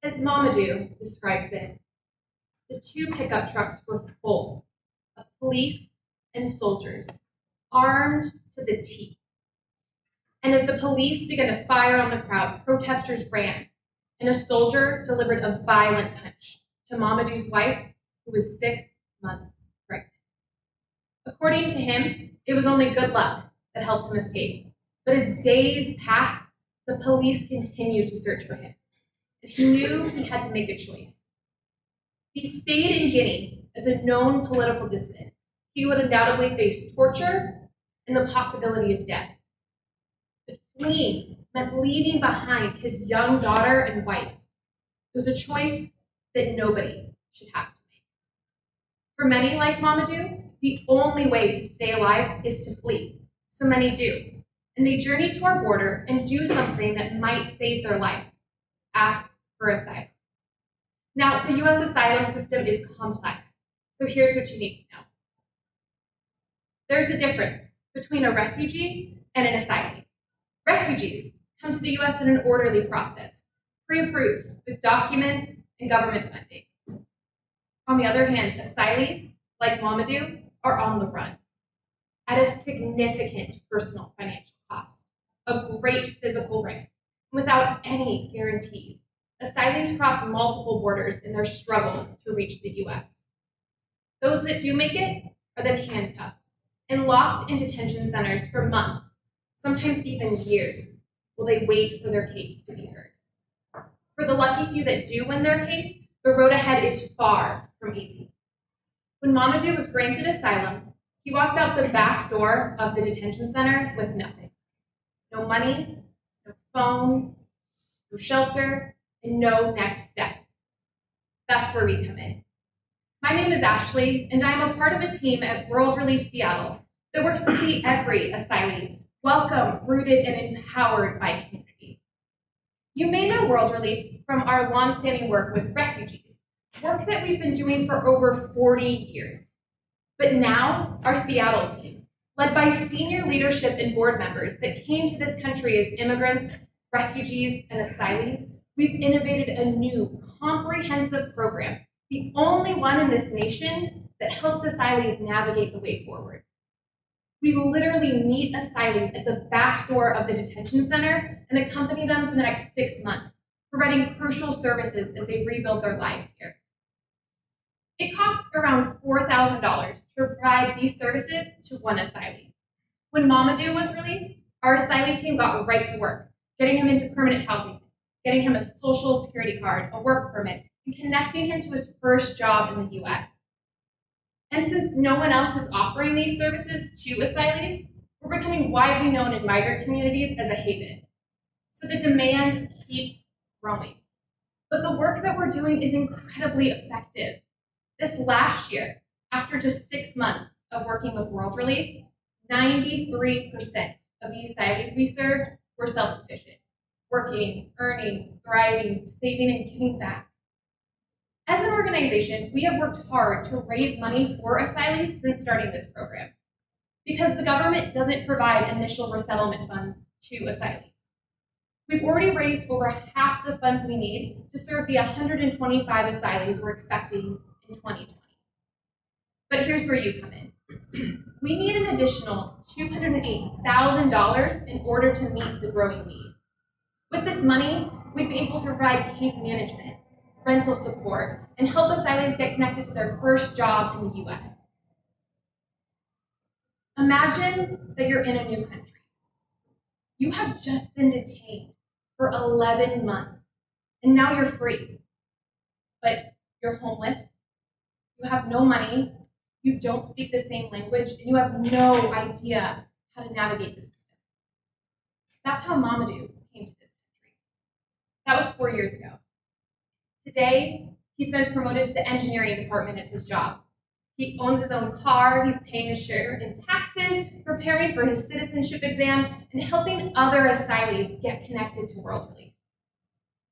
As Mamadou describes it, the two pickup trucks were full of police and soldiers, armed to the teeth. And as the police began to fire on the crowd, protesters ran, and a soldier delivered a violent punch to Mamadou's wife, who was 6 months pregnant. According to him, it was only good luck that helped him escape. But as days passed, the police continued to search for him, and he knew he had to make a choice. If he stayed in Guinea as a known political dissident, he would undoubtedly face torture and the possibility of death. But fleeing meant leaving behind his young daughter and wife. It was a choice that nobody should have to make. For many like Mamadou, the only way to stay alive is to flee. So many do. And they journey to our border and do something that might save their life: ask for asylum. Now, the US asylum system is complex, so here's what you need to know. There's a difference between a refugee and an asylee. Refugees come to the US in an orderly process, pre-approved with documents and government funding. On the other hand, asylees, like Mamadou, are on the run at a significant personal financial cost, a great physical risk, and without any guarantees. Asylees cross multiple borders in their struggle to reach the US. Those that do make it are then handcuffed and locked in detention centers for months, sometimes even years, while they wait for their case to be heard. For the lucky few that do win their case, the road ahead is far from easy. When Mamadou was granted asylum, he walked out the back door of the detention center with nothing. No money, no phone, no shelter, and no next step. That's where we come in. My name is Asylee, and I am a part of a team at World Relief Seattle that works to see every asylee welcome, rooted, and empowered by community. You may know World Relief from our longstanding work with refugees, work that we've been doing for over 40 years. But now, our Seattle team, led by senior leadership and board members that came to this country as immigrants, refugees, and asylees, we've innovated a new, comprehensive program, the only one in this nation that helps asylees navigate the way forward. We literally meet asylees at the back door of the detention center and accompany them for the next 6 months, providing crucial services as they rebuild their lives here. It costs around $4,000 to provide these services to one asylee. When Mamadou was released, our asylee team got right to work, getting him into permanent housing, getting him a social security card, a work permit, and connecting him to his first job in the US. And since no one else is offering these services to asylees, we're becoming widely known in migrant communities as a haven. So the demand keeps growing. But the work that we're doing is incredibly effective. This last year, after just 6 months of working with World Relief, 93% of the asylees we served were self-sufficient, working, earning, thriving, saving, and giving back. As an organization, we have worked hard to raise money for asylees since starting this program, because the government doesn't provide initial resettlement funds to asylees. We've already raised over half the funds we need to serve the 125 asylees we're expecting in 2020. But here's where you come in. We need an additional $208,000 in order to meet the growing need. With this money, we'd be able to provide case management, rental support, and help asylees get connected to their first job in the US. Imagine that you're in a new country. You have just been detained for 11 months, and now you're free. But you're homeless, you have no money, you don't speak the same language, and you have no idea how to navigate the system. That's how Mamadou came to this country. That was 4 years ago. Today, he's been promoted to the engineering department at his job. He owns his own car, he's paying his share in taxes, preparing for his citizenship exam, and helping other asylees get connected to World Relief.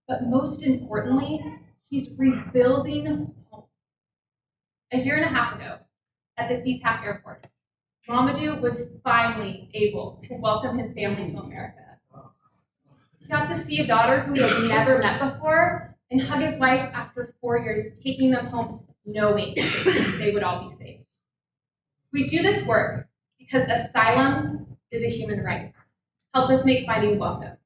But most importantly, he's rebuilding home. A year and a half ago, at the SeaTac airport, Mamadou was finally able to welcome his family to America. He got to see a daughter who he had never met before and hug his wife after 4 years, taking them home knowing they would all be safe. We do this work because asylum is a human right. Help us make finding welcome